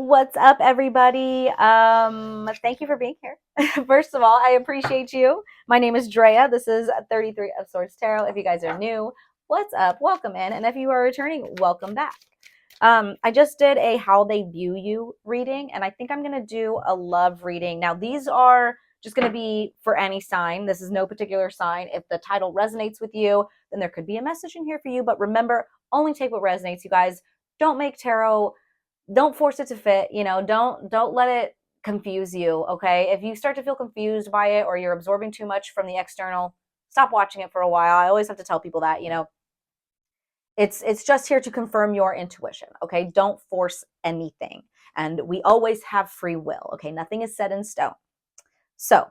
What's up, everybody? Thank you for being here. First of all, I appreciate you. My name is Drea. This is 33 of Swords Tarot. If you guys are new, what's up? Welcome in. And if you are returning, welcome back. I just did a how they view you reading, and I think I'm going to do a love reading. Now, these are just going to be for any sign. This is no particular sign. If the title resonates with you, then there could be a message in here for you. But remember, only take what resonates, you guys. Don't make tarot, don't force it to fit, don't let it confuse you. Okay, if you start to feel confused by it or you're absorbing too much from the external, stop watching it for a while. I always have to tell people that, it's just here to confirm your intuition. Okay, don't force anything, and we always have free will. Okay, nothing is set in stone. So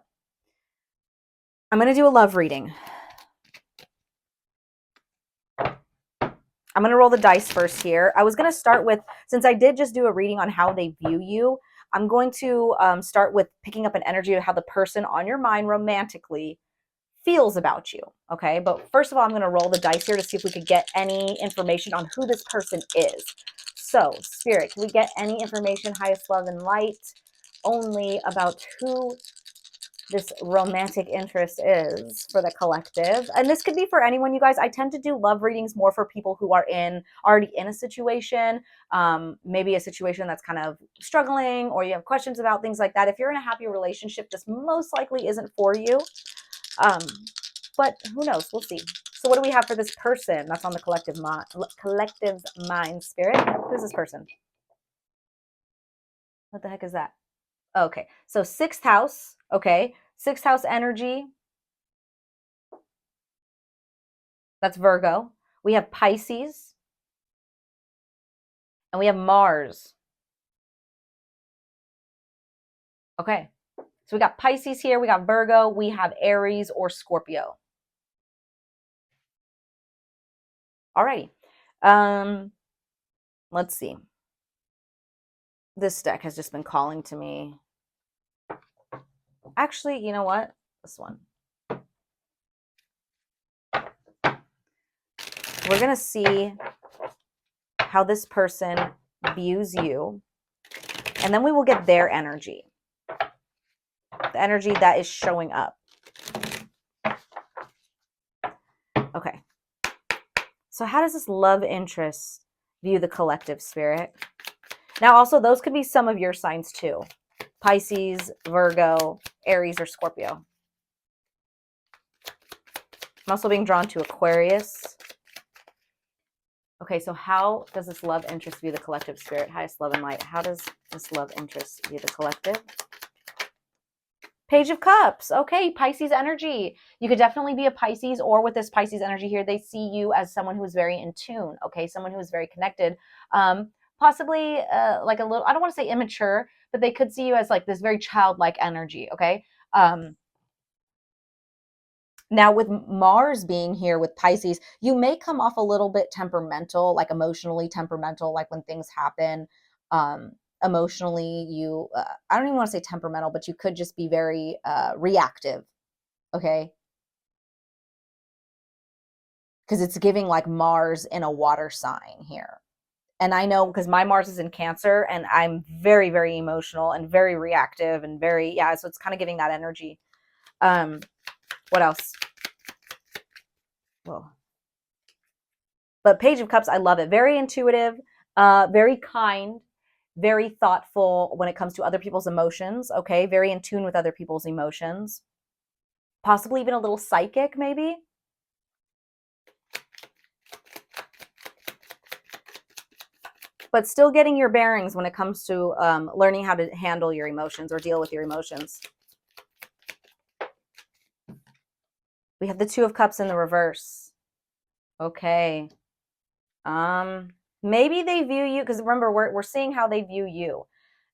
I'm going to do a love reading. I'm going to roll the dice first here. I was going to start with, since I did just do a reading on how they view you, I'm going to start with picking up an energy of how the person on your mind romantically feels about you. Okay, but first of all, I'm going to roll the dice here to see if we could get any information on who this person is. So, Spirit, can we get any information, highest love and light, only about who this romantic interest is for the collective? And this could be for anyone, you guys. I tend to do love readings more for people who are already in a situation, maybe a situation that's kind of struggling, or you have questions about things like that. If you're in a happy relationship, this most likely isn't for you, but who knows? We'll see. So what do we have for this person that's on the collective's mind? Spirit, who's this person? What the heck is that? Okay, so sixth house. Okay, sixth house energy. That's Virgo. We have Pisces. And we have Mars. Okay, so we got Pisces here. We got Virgo. We have Aries or Scorpio. Alrighty. Let's see. This deck has just been calling to me. Actually, you know what? This one. We're going to see how this person views you, and then we will get their energy, the energy that is showing up. Okay. So how does this love interest view the collective, Spirit? Now, also, those could be some of your signs too. Pisces, Virgo, Aries, or Scorpio. I'm also being drawn to Aquarius. Okay, so how does this love interest view the collective, Spirit? Highest love and light. How does this love interest view the collective? Page of Cups. Okay, Pisces energy. You could definitely be a Pisces, or with this Pisces energy here, they see you as someone who is very in tune. Okay, someone who is very connected. Possibly like a little, I don't want to say immature, but they could see you as like this very childlike energy. Okay. Now, with Mars being here with Pisces, you may come off a little bit temperamental, like emotionally temperamental, like when things happen. Emotionally, I don't even want to say temperamental, but you could just be very reactive, okay? Because it's giving like Mars in a water sign here. And I know because my Mars is in Cancer, and I'm very, very emotional and very reactive and very, yeah, so it's kind of giving that energy. What else? Whoa. But Page of Cups, I love it. Very intuitive, very kind, very thoughtful when it comes to other people's emotions, okay? Very in tune with other people's emotions. Possibly even a little psychic, maybe. But still getting your bearings when it comes to learning how to handle your emotions or deal with your emotions. We have the Two of Cups in the reverse. Okay. Maybe they view you, because remember, we're seeing how they view you.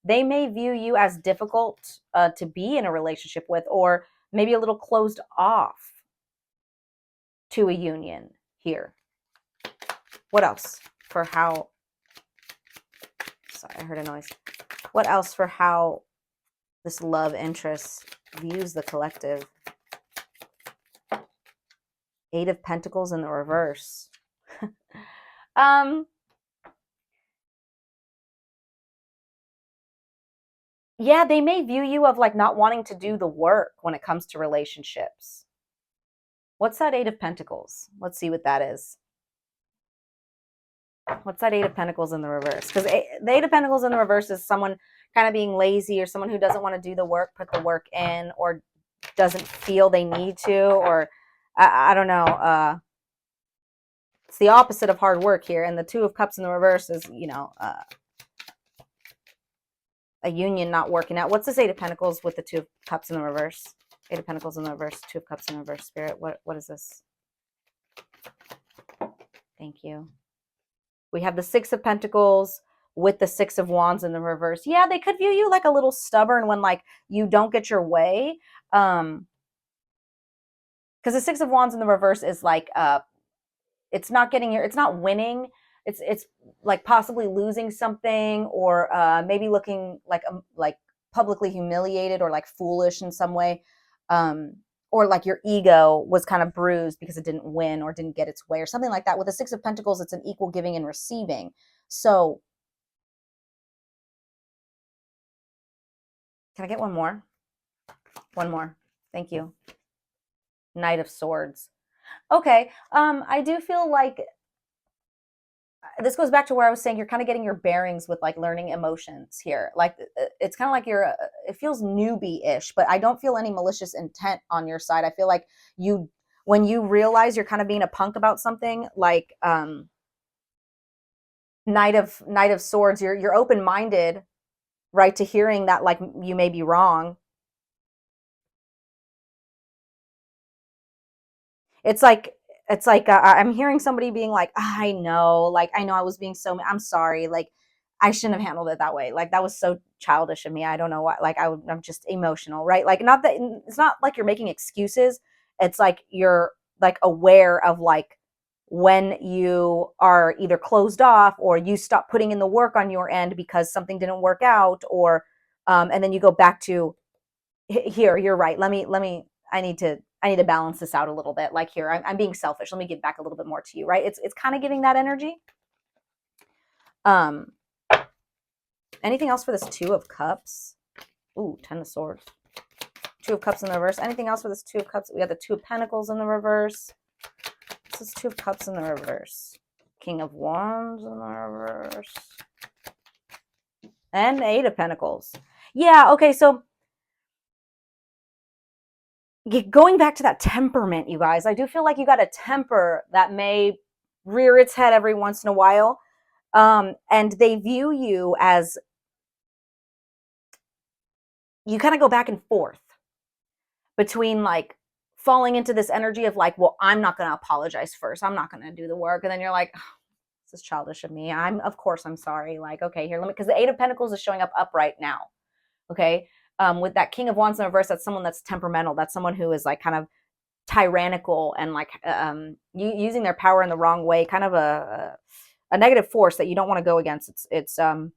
They may view you as difficult to be in a relationship with, or maybe a little closed off to a union here. What else for how, sorry, I heard a noise. What else for how this love interest views the collective? Eight of Pentacles in the reverse. Yeah, they may view you of like not wanting to do the work when it comes to relationships. What's that Eight of Pentacles? Let's see what that is. What's that Eight of Pentacles in the reverse? Because the Eight of Pentacles in the reverse is someone kind of being lazy, or someone who doesn't want to do the work, put the work in, or doesn't feel they need to, or I don't know. It's the opposite of hard work here. And the Two of Cups in the reverse is, a union not working out. What's this Eight of Pentacles with the Two of Cups in the reverse? Eight of Pentacles in the reverse, Two of Cups in the reverse. Spirit, what is this? Thank you. We have the Six of Pentacles with the Six of Wands in the reverse. Yeah, they could view you like a little stubborn when like you don't get your way. Because the Six of Wands in the reverse is like it's not winning. It's like possibly losing something, or maybe looking like publicly humiliated or like foolish in some way. Or like your ego was kind of bruised because it didn't win or didn't get its way or something like that. With the Six of Pentacles, it's an equal giving and receiving. So can I get one more? One more. Thank you. Knight of Swords. Okay. I do feel like this goes back to where I was saying you're kind of getting your bearings with like learning emotions here. Like it's kind of like it feels newbie-ish, but I don't feel any malicious intent on your side. I feel like when you realize you're kind of being a punk about something, like Knight of Swords, you're open-minded, right, to hearing that like you may be wrong. It's like I'm hearing somebody being like, I know I was being I'm sorry, like I shouldn't have handled it that way, like that was so childish of me, I don't know what, like I'm just emotional, right? Like not that it's not like you're making excuses, it's like you're like aware of like when you are either closed off or you stop putting in the work on your end because something didn't work out, or and then you go back to here, you're right, let me I need to balance this out a little bit. Like here, I'm being selfish. Let me give back a little bit more to you, right? It's kind of giving that energy. Um, anything else for this Two of Cups? Ooh, Ten of Swords. Two of Cups in the reverse. Anything else for this Two of Cups? We have the Two of Pentacles in the reverse. This is Two of Cups in the reverse. King of Wands in the reverse. And Eight of Pentacles. Yeah, okay, so going back to that temperament, you guys, I do feel like you got a temper that may rear its head every once in a while. And they view you as, you kind of go back and forth between like falling into this energy of like, well, I'm not going to apologize first. I'm not going to do the work. And then you're like, oh, this is childish of me. Of course, I'm sorry. Like, okay, here, let me, because the Eight of Pentacles is showing up upright now. Okay. With that King of Wands in reverse, that's someone that's temperamental. That's someone who is like kind of tyrannical and like using their power in the wrong way, kind of a negative force that you don't want to go against. It's a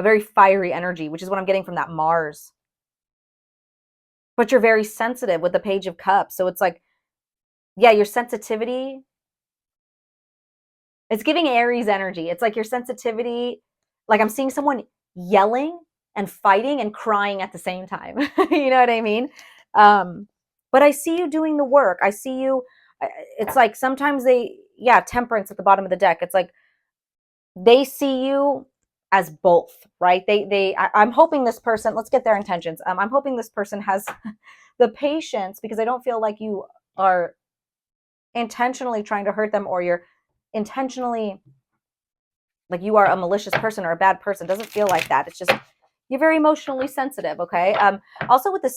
very fiery energy, which is what I'm getting from that Mars. But you're very sensitive with the Page of Cups. So it's like, yeah, your sensitivity, it's giving Aries energy. It's like your sensitivity, like I'm seeing someone yelling and fighting and crying at the same time. You know what I mean? But I see you doing the work. I see you, it's like sometimes Temperance at the bottom of the deck. It's like they see you as both, right? I'm hoping this person, let's get their intentions. I'm hoping this person has the patience, because I don't feel like you are intentionally trying to hurt them, or you're intentionally like you are a malicious person or a bad person. It doesn't feel like that. It's just you're very emotionally sensitive. Okay. Also with the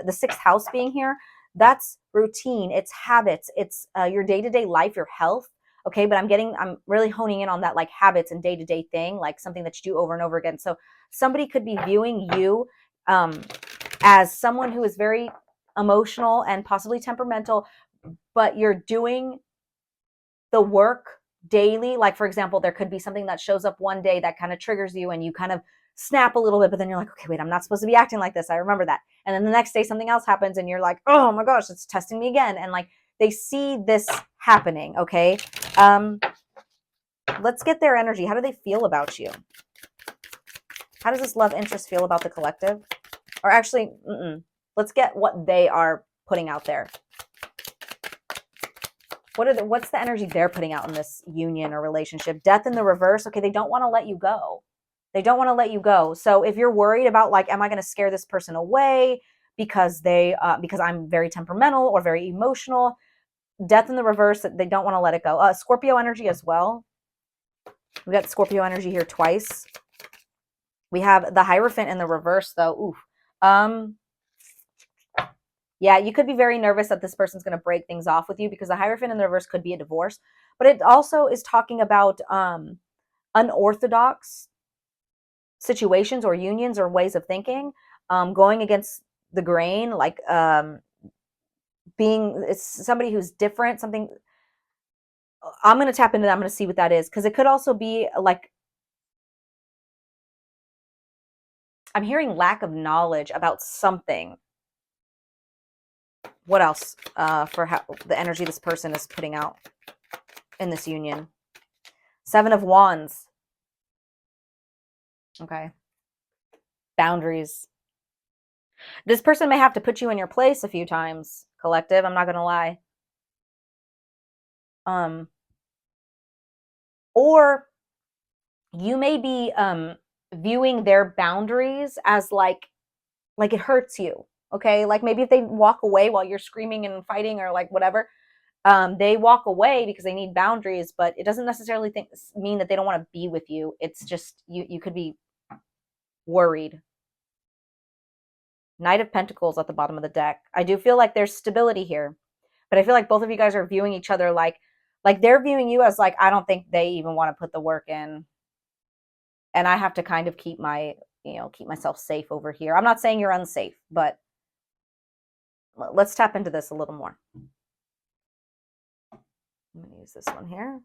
the sixth house being here, that's routine, it's habits, it's your day-to-day life, your health. Okay, but I'm really honing in on that like habits and day-to-day thing, like something that you do over and over again. So somebody could be viewing you as someone who is very emotional and possibly temperamental, but you're doing the work daily. Like for example, there could be something that shows up one day that kind of triggers you and you kind of snap a little bit, but then you're like, okay, wait, I'm not supposed to be acting like this, I remember that. And then the next day something else happens and you're like, oh my gosh, it's testing me again. And like they see this happening. Okay, let's get their energy. How do they feel about you? How does this love interest feel about the collective? Or actually, let's get what they are putting out there. What's the energy they're putting out in this union or relationship? Death in the reverse. Okay, they don't want to let you go. They don't want to let you go. So if you're worried about like, am I going to scare this person away because because I'm very temperamental or very emotional? Death in the reverse. They don't want to let it go. Scorpio energy as well. We got Scorpio energy here twice. We have the Hierophant in the reverse though. Ooh. Yeah, you could be very nervous that this person's going to break things off with you because the Hierophant in the reverse could be a divorce. But it also is talking about unorthodox situations or unions or ways of thinking, going against the grain, like it's somebody who's different, something. I'm going to tap into that. I'm going to see what that is, because it could also be like, I'm hearing lack of knowledge about something. What else for how the energy this person is putting out in this union? 7 of Wands. Okay. Boundaries. This person may have to put you in your place a few times, collective. I'm not going to lie. Or you may be viewing their boundaries as like it hurts you. Okay. Like maybe if they walk away while you're screaming and fighting or like whatever, they walk away because they need boundaries, but it doesn't necessarily mean that they don't want to be with you. It's just you could be worried. Knight of Pentacles at the bottom of the deck. I do feel like there's stability here, but I feel like both of you guys are viewing each other like they're viewing you as like, I don't think they even want to put the work in, and I have to kind of keep myself safe over here. I'm not saying you're unsafe, but let's tap into this a little more. I'm going to use this one here.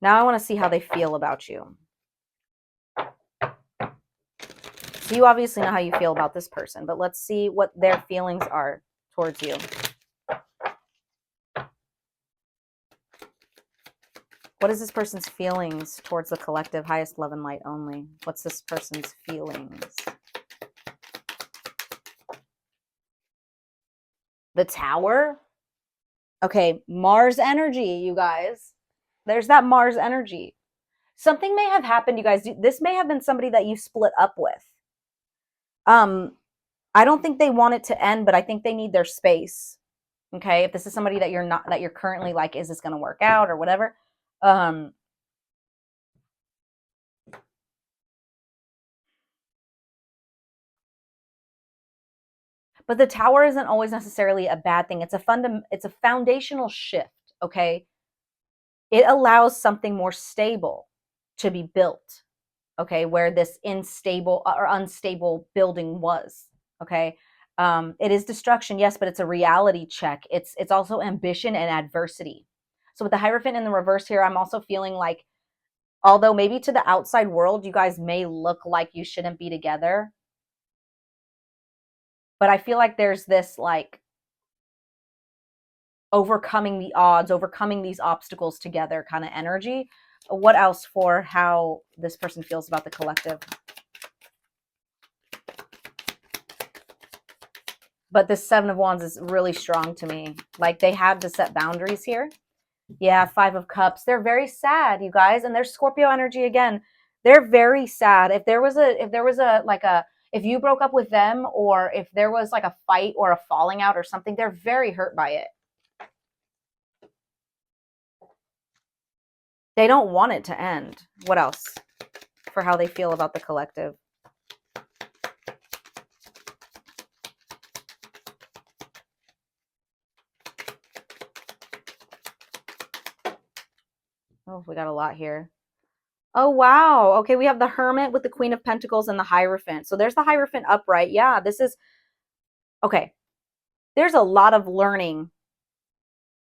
Now I want to see how they feel about you. So you obviously know how you feel about this person, but let's see what their feelings are towards you. What is this person's feelings towards the collective? Highest love and light only. What's this person's feelings? The Tower. Okay, Mars energy, you guys. There's that Mars energy. Something may have happened, you guys. This may have been somebody that you split up with. I don't think they want it to end, but I think they need their space. Okay, if this is somebody that you're currently like, is this going to work out or whatever? But the Tower isn't always necessarily a bad thing. It's a foundational shift. Okay, it allows something more stable to be built. Okay, where this unstable building was. Okay, it is destruction, yes, but it's a reality check. It's also ambition and adversity. So with the Hierophant in the reverse here, I'm also feeling like, although maybe to the outside world you guys may look like you shouldn't be together, but I feel like there's this like overcoming the odds, overcoming these obstacles together kind of energy. What else for how this person feels about the collective? But this 7 of Wands is really strong to me. Like they have to set boundaries here. Yeah, 5 of Cups. They're very sad, you guys, and there's Scorpio energy again. They're very sad. If you broke up with them, or if there was like a fight or a falling out or something, they're very hurt by it. They don't want it to end. What else for how they feel about the collective? Oh, we got a lot here. Oh, wow. Okay, we have the Hermit with the Queen of Pentacles and the Hierophant. So there's the Hierophant upright. Yeah, this is... Okay. There's a lot of learning.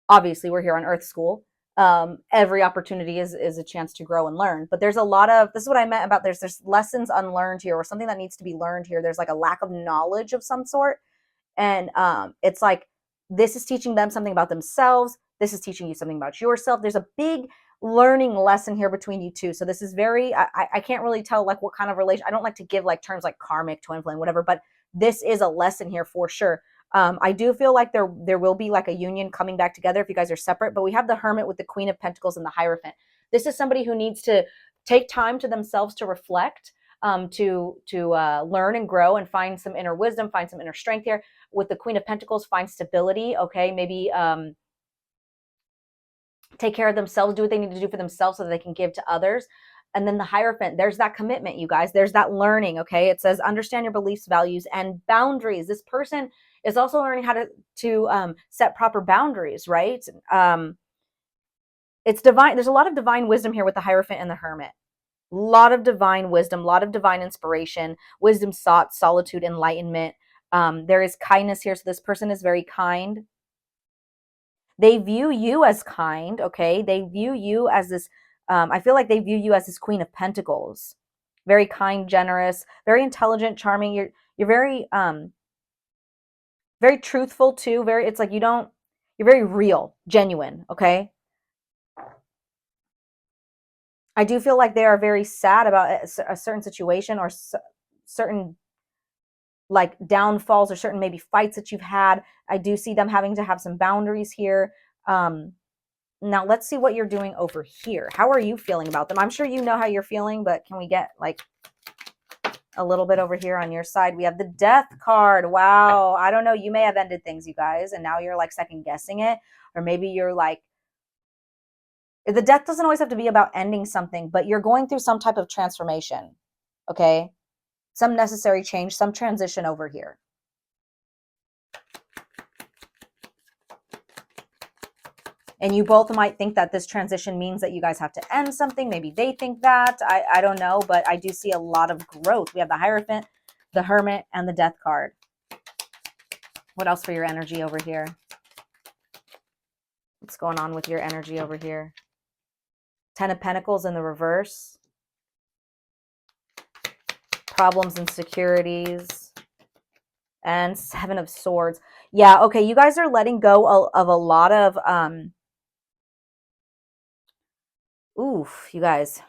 Obviously, we're here on Earth School. Every opportunity is a chance to grow and learn. But there's a lot of... This is what I meant about there's lessons unlearned here, or something that needs to be learned here. There's like a lack of knowledge of some sort. And it's like, this is teaching them something about themselves. This is teaching you something about yourself. There's a big learning lesson here between you two. So this is very, I can't really tell like what kind of relation. I don't like to give like terms like karmic, twin flame, whatever, but this is a lesson here for sure. I do feel like there will be like a union coming back together if you guys are separate, but we have the Hermit with the Queen of Pentacles and the Hierophant. This is somebody who needs to take time to themselves to reflect, to learn and grow and find some inner wisdom, find some inner strength here. With the Queen of Pentacles, find stability. Okay, maybe take care of themselves, do what they need to do for themselves so that they can give to others. And then the Hierophant, there's that commitment, you guys. There's that learning, okay? It says understand your beliefs, values, and boundaries. This person is also learning how to set proper boundaries, right? It's divine. There's a lot of divine wisdom here with the Hierophant and the Hermit. A lot of divine wisdom, a lot of divine inspiration, wisdom sought, solitude, enlightenment. There is kindness here. So this person is very kind. They view you as kind, okay? They view you as this, I feel like they view you as this Queen of Pentacles. Very kind, generous, very intelligent, charming. You're very truthful too. It's like you're very real, genuine, okay? I do feel like they are very sad about a certain situation or certain like downfalls or certain maybe fights that you've had. I do see them having to have some boundaries here. Now let's see what you're doing over here. How are you feeling about them? I'm sure you know how you're feeling, but can we get like a little bit over here on your side? We have the Death card. Wow. I don't know. You may have ended things, you guys, and now you're like second guessing it. Or maybe you're like, the death doesn't always have to be about ending something, but you're going through some type of transformation. Okay. Some necessary change, some transition over here. And you both might think that this transition means that you guys have to end something. Maybe they think that. I don't know, but I do see a lot of growth. We have the Hierophant, the Hermit, and the Death card. What else for your energy over here? What's going on with your energy over here? Ten of Pentacles in the reverse. Problems, insecurities. And Seven of Swords. Yeah, okay, you guys are letting go of a lot of... Oof, you guys.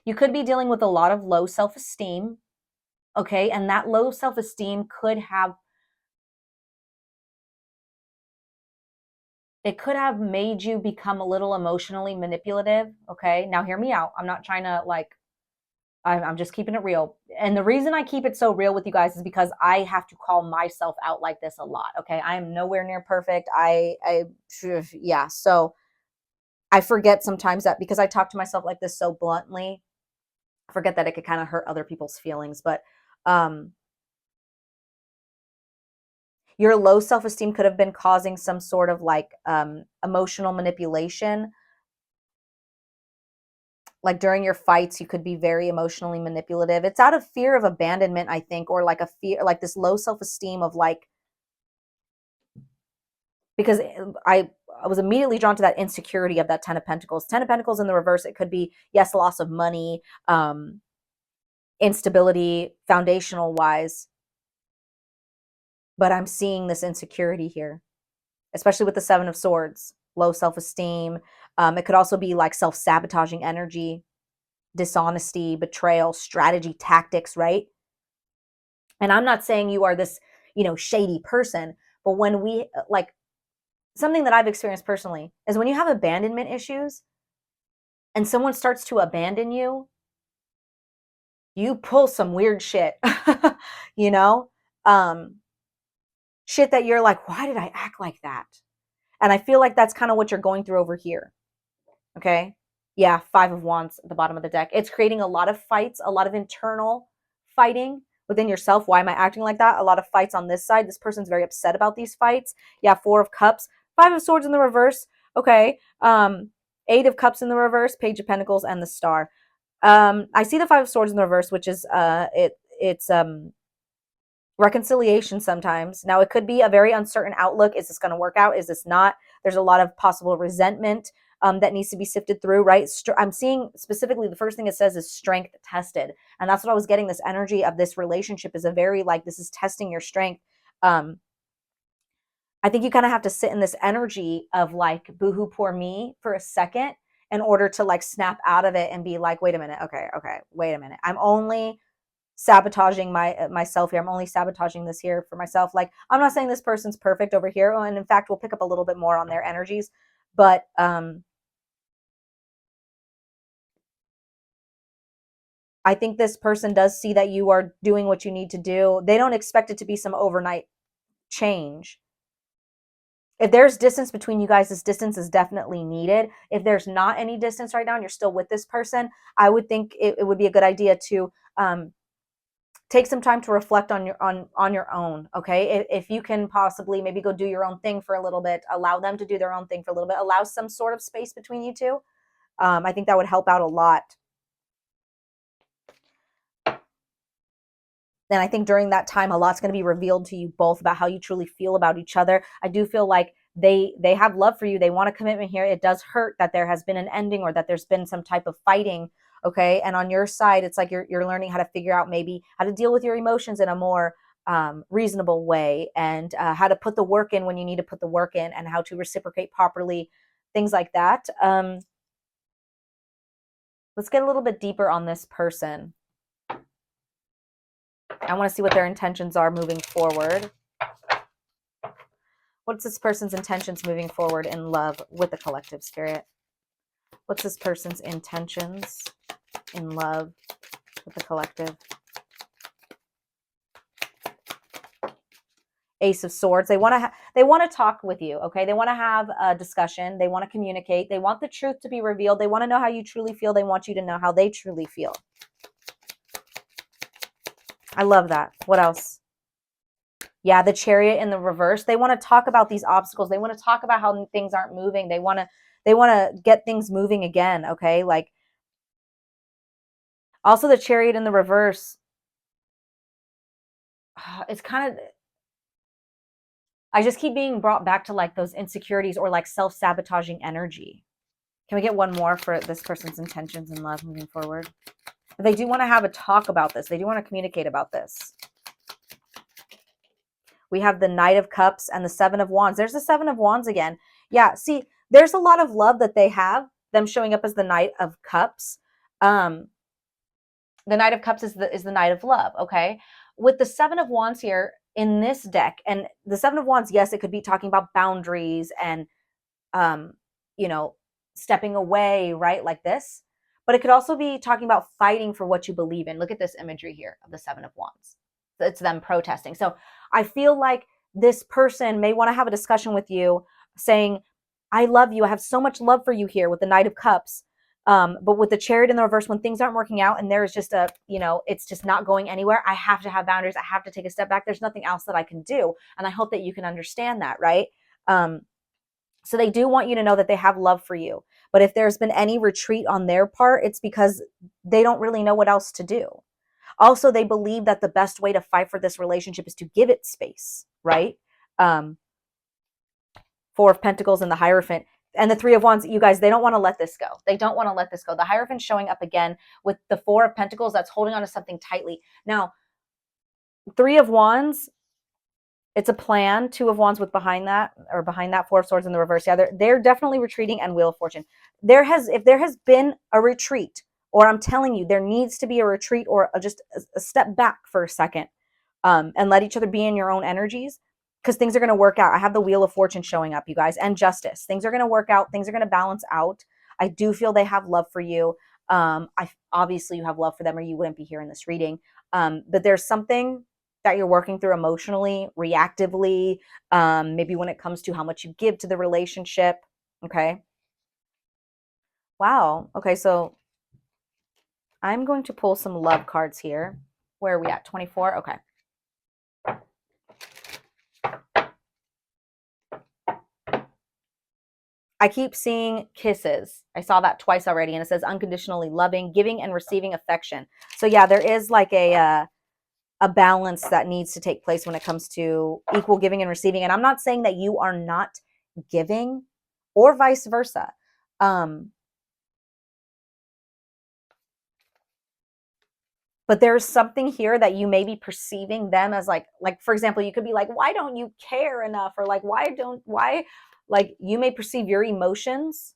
You could be dealing with a lot of low self-esteem, okay? And that low self-esteem could have made you become a little emotionally manipulative, okay? Now hear me out. I'm not trying to like, I'm just keeping it real. And the reason I keep it so real with you guys is because I have to call myself out like this a lot, okay? I am nowhere near perfect. Yeah, so I forget sometimes that because I talk to myself like this so bluntly, I forget that it could kind of hurt other people's feelings. But your low self-esteem could have been causing some sort of like emotional manipulation. Like during your fights, you could be very emotionally manipulative. It's out of fear of abandonment, I think, or like a fear, like this low self-esteem of like, because I was immediately drawn to that insecurity of that Ten of Pentacles. Ten of Pentacles in the reverse, it could be, yes, loss of money, instability, foundational wise. But I'm seeing this insecurity here, especially with the Seven of Swords, low self-esteem. It could also be like self-sabotaging energy, dishonesty, betrayal, strategy, tactics, right? And I'm not saying you are this, shady person, but when we like, something that I've experienced personally is when you have abandonment issues and someone starts to abandon you, you pull some weird shit, you know? Shit that you're like, why did I act like that? And I feel like that's kind of what you're going through over here. Okay. Yeah. Five of Wands at the bottom of the deck. It's creating a lot of fights, a lot of internal fighting within yourself. Why am I acting like that? A lot of fights on this side. This person's very upset about these fights. Yeah. Four of Cups, Five of Swords in the reverse. Okay. Eight of Cups in the reverse, Page of Pentacles, and the Star. I see the Five of Swords in the reverse, which is it's reconciliation sometimes. Now, it could be a very uncertain outlook. Is this going to work out? Is this not? There's a lot of possible resentment that needs to be sifted through, right? I'm seeing specifically the first thing it says is strength tested. And that's what I was getting. This energy of this relationship is a very like, this is testing your strength. I think you kind of have to sit in this energy of like boohoo poor me for a second in order to like snap out of it and be like, wait a minute, okay, wait a minute. I'm only sabotaging myself here. I'm only sabotaging this here for myself. Like, I'm not saying this person's perfect over here, and in fact, we'll pick up a little bit more on their energies, but I think this person does see that you are doing what you need to do. They don't expect it to be some overnight change. If there's distance between you guys, this distance is definitely needed. If there's not any distance right now and you're still with this person, I would think it would be a good idea to take some time to reflect on your own. Okay, if you can possibly maybe go do your own thing for a little bit, allow them to do their own thing for a little bit, allow some sort of space between you two. I think that would help out a lot. And I think during that time, a lot's going to be revealed to you both about how you truly feel about each other. I do feel like they have love for you. They want a commitment here. It does hurt that there has been an ending or that there's been some type of fighting. Okay. And on your side, it's like you're learning how to figure out maybe how to deal with your emotions in a more reasonable way, and how to put the work in when you need to put the work in, and how to reciprocate properly, things like that. Let's get a little bit deeper on this person. I want to see what their intentions are moving forward. What's this person's intentions moving forward in love with the collective spirit? What's this person's intentions in love with the collective? Ace of Swords. They want to talk with you, okay? They want to have a discussion. They want to communicate. They want the truth to be revealed. They want to know how you truly feel. They want you to know how they truly feel. I love that. What else? Yeah, the Chariot in the reverse. They want to talk about these obstacles. They want to talk about how things aren't moving. They want to get things moving again, okay? Like, also the Chariot in the reverse. It's kind of, I just keep being brought back to like those insecurities or like self-sabotaging energy. Can we get one more for this person's intentions in love moving forward? They do want to have a talk about this. They do want to communicate about this. We have the Knight of Cups and the Seven of Wands. There's the Seven of Wands again. Yeah, see, there's a lot of love that they have, them showing up as the Knight of Cups. The Knight of Cups is the Knight of Love, okay? With the Seven of Wands here in this deck, and the Seven of Wands, yes, it could be talking about boundaries and, you know, stepping away, right, like this. But it could also be talking about fighting for what you believe in. Look at this imagery here of the Seven of Wands. It's them protesting. So I feel like this person may want to have a discussion with you saying, I love you. I have so much love for you here with the Knight of Cups. But with the Chariot in the reverse, when things aren't working out and there's just a, it's just not going anywhere, I have to have boundaries. I have to take a step back. There's nothing else that I can do. And I hope that you can understand that, right? So they do want you to know that they have love for you. But if there's been any retreat on their part, it's because they don't really know what else to do. Also, they believe that the best way to fight for this relationship is to give it space, right? Four of Pentacles and the Hierophant and the Three of Wands. You guys, they don't want to let this go. They don't want to let this go. The Hierophant showing up again with the Four of Pentacles, that's holding on to something tightly. Now, Three of Wands, it's a plan. Two of Wands with behind that Four of Swords in the reverse. Yeah, they're definitely retreating, and Wheel of Fortune. If there has been a retreat, or I'm telling you, there needs to be a retreat or just a step back for a second, and let each other be in your own energies, because things are going to work out. I have the Wheel of Fortune showing up, you guys, and Justice. Things are going to work out. Things are going to balance out. I do feel they have love for you. Obviously you have love for them, or you wouldn't be here in this reading. But there's something that you're working through emotionally, reactively, maybe when it comes to how much you give to the relationship. Okay. Wow. Okay, so I'm going to pull some love cards here. Where are we at? 24? Okay. I keep seeing kisses. I saw that twice already, and it says unconditionally loving, giving and receiving affection. So yeah, there is like a balance that needs to take place when it comes to equal giving and receiving. And I'm not saying that you are not giving or vice versa. But but there's something here that you may be perceiving them as like for example, you could be like, why don't you care enough? Or like, why, like you may perceive your emotions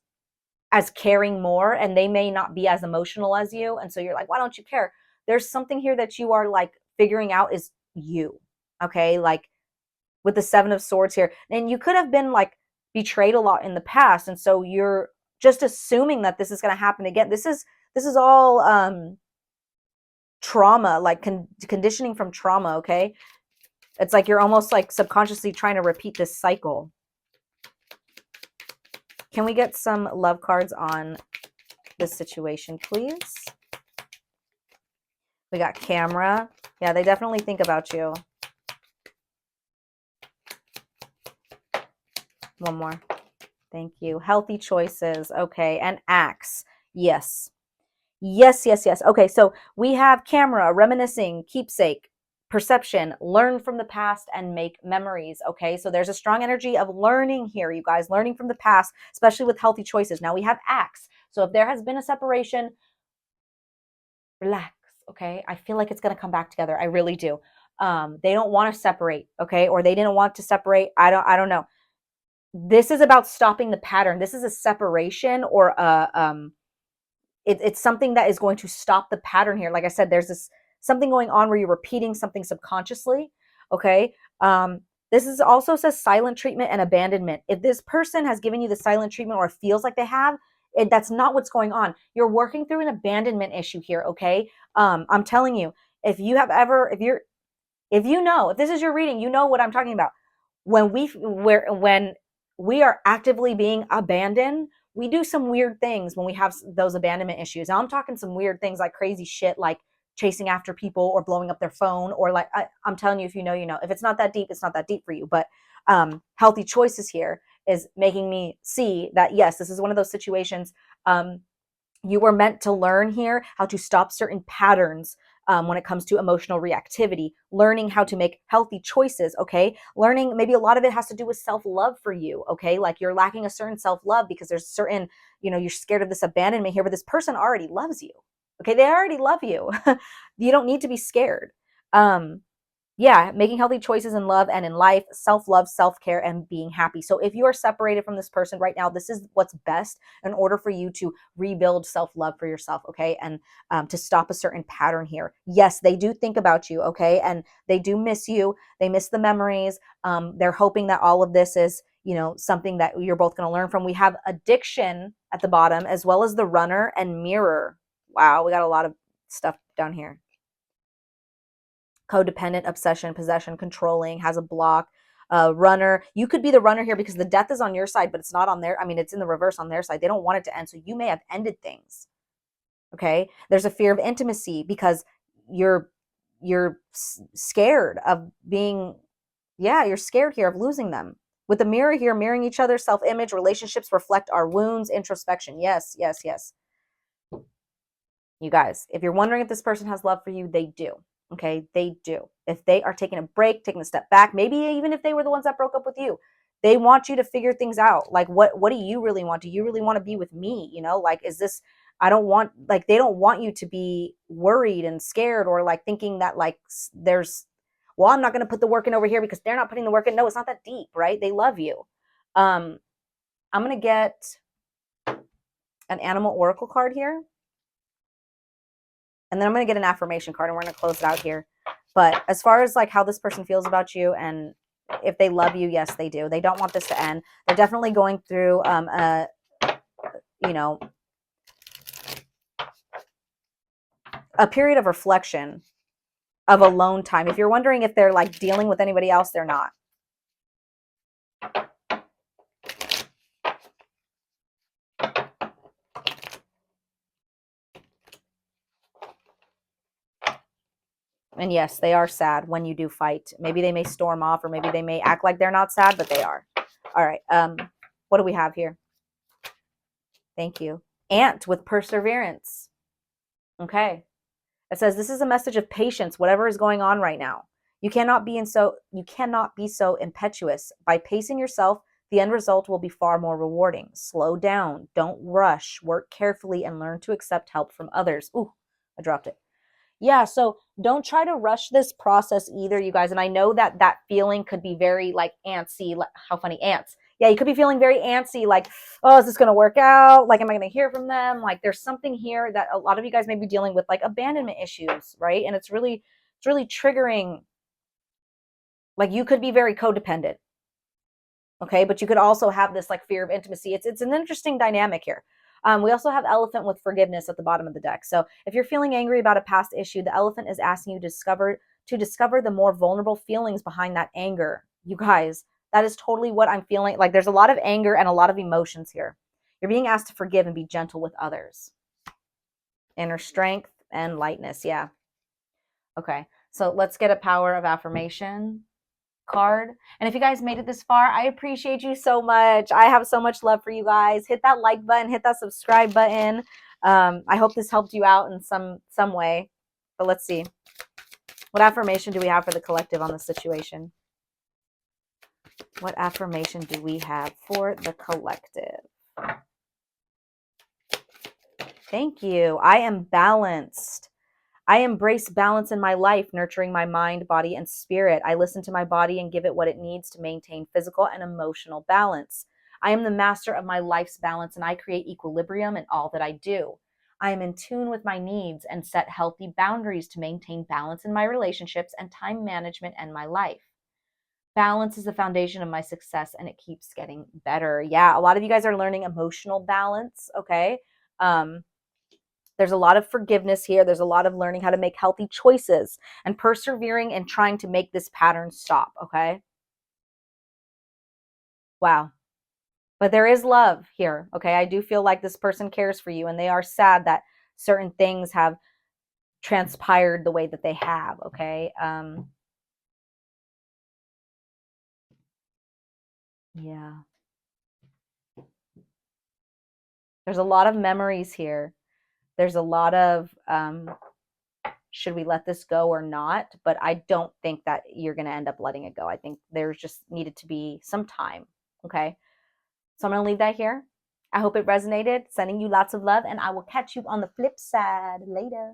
as caring more, and they may not be as emotional as you. And so you're like, why don't you care? There's something here that you are like figuring out is you. Okay. Like with the Seven of Swords here. And you could have been like betrayed a lot in the past. And so you're just assuming that this is going to happen again. This is all trauma, like conditioning from trauma. Okay. It's like you're almost like subconsciously trying to repeat this cycle. Can we get some love cards on this situation, please? We got camera. Yeah, they definitely think about you. One more. Thank you. Healthy choices. Okay. And axe. Yes. Yes, yes, yes. Okay, so we have camera, reminiscing, keepsake, perception, learn from the past and make memories. Okay, so there's a strong energy of learning here, you guys, learning from the past, especially with healthy choices. Now we have axe. So if there has been a separation, relax. Okay, I feel like it's going to come back together. I really do. They don't want to separate. Okay, or they didn't want to separate. I don't know. This is about stopping the pattern. This is a separation or a it's something that is going to stop the pattern here. Like I said, there's this something going on where you're repeating something subconsciously. Okay. This is also says silent treatment and abandonment. If this person has given you the silent treatment or feels like they have, that's not what's going on. You're working through an abandonment issue here. Okay. I'm telling you, if you have ever, if you know, if this is your reading, you know what I'm talking about. When we are actively being abandoned, we do some weird things when we have those abandonment issues. Now I'm talking some weird things like crazy shit, like chasing after people or blowing up their phone, or like I'm telling you, if you know, you know. If it's not that deep, it's not that deep for you. But healthy choices here is making me see that yes, this is one of those situations. You were meant to learn here how to stop certain patterns when it comes to emotional reactivity, learning how to make healthy choices. Okay. Learning, maybe a lot of it has to do with self-love for you. Okay. Like you're lacking a certain self-love because there's certain, you're scared of this abandonment here, but this person already loves you. Okay. They already love you. You don't need to be scared. Yeah, making healthy choices in love and in life, self-love, self-care, and being happy. So if you are separated from this person right now, this is what's best in order for you to rebuild self-love for yourself, okay? And to stop a certain pattern here. Yes, they do think about you, okay? And they do miss you. They miss the memories. They're hoping that all of this is, something that you're both going to learn from. We have addiction at the bottom, as well as the runner and mirror. Wow, we got a lot of stuff down here. Codependent, obsession, possession, controlling, has a block, runner. You could be the runner here because the death is on your side, but it's not on their, it's in the reverse on their side. They don't want it to end. So you may have ended things. Okay. There's a fear of intimacy because you're scared of being, yeah, you're scared here of losing them. With the mirror here, mirroring each other, self-image, relationships reflect our wounds, introspection. Yes, yes, yes. You guys, if you're wondering if this person has love for you, they do. Okay, they do. If they are taking a break, taking a step back, maybe even if they were the ones that broke up with you, they want you to figure things out. Like, what do you really want? Do you really want to be with me? Like, is this, I don't want, like, they don't want you to be worried and scared or like thinking that like there's, well, I'm not going to put the work in over here because they're not putting the work in. No, it's not that deep, right? They love you. I'm going to get an animal oracle card here. And then I'm going to get an affirmation card and we're going to close it out here. But as far as like how this person feels about you and if they love you, yes, they do. They don't want this to end. They're definitely going through, a period of reflection, of alone time. If you're wondering if they're like dealing with anybody else, they're not. And yes, they are sad when you do fight. Maybe they may storm off or maybe they may act like they're not sad, but they are. All right. What do we have here? Thank you. Ant with perseverance. Okay. It says this is a message of patience, whatever is going on right now. You cannot be so impetuous. By pacing yourself, the end result will be far more rewarding. Slow down, don't rush, work carefully, and learn to accept help from others. Ooh, I dropped it. Yeah, so don't try to rush this process either, you guys. And I know that that feeling could be very like antsy. Like, how funny, ants. Yeah, you could be feeling very antsy, like, oh, is this going to work out? Like, am I going to hear from them? Like, there's something here that a lot of you guys may be dealing with, like abandonment issues, right? And it's really triggering. Like, you could be very codependent, okay, but you could also have this like fear of intimacy. It's an interesting dynamic here. We also have elephant with forgiveness at the bottom of the deck. So if you're feeling angry about a past issue, the elephant is asking you to discover the more vulnerable feelings behind that anger. You guys, that is totally what I'm feeling. Like, there's a lot of anger and a lot of emotions here. You're being asked to forgive and be gentle with others. Inner strength and lightness. Yeah. Okay. So let's get a power of affirmation card. And if you guys made it this far, I appreciate you so much. I have so much love for you guys. Hit that like button, hit that subscribe button. I hope this helped you out in some way. But let's see. What affirmation do we have for the collective on this situation? What affirmation do we have for the collective? Thank you. I am balanced. I embrace balance in my life, nurturing my mind, body, and spirit. I listen to my body and give it what it needs to maintain physical and emotional balance. I am the master of my life's balance, and I create equilibrium in all that I do. I am in tune with my needs and set healthy boundaries to maintain balance in my relationships and time management and my life. Balance is the foundation of my success, and it keeps getting better. Yeah, a lot of you guys are learning emotional balance, okay? There's a lot of forgiveness here. There's a lot of learning how to make healthy choices and persevering and trying to make this pattern stop, okay? Wow. But there is love here, okay? I do feel like this person cares for you, and they are sad that certain things have transpired the way that they have, okay? Yeah. There's a lot of memories here. There's a lot of should we let this go or not? But I don't think that you're going to end up letting it go. I think there's just needed to be some time, okay? So I'm going to leave that here. I hope it resonated. Sending you lots of love, and I will catch you on the flip side later.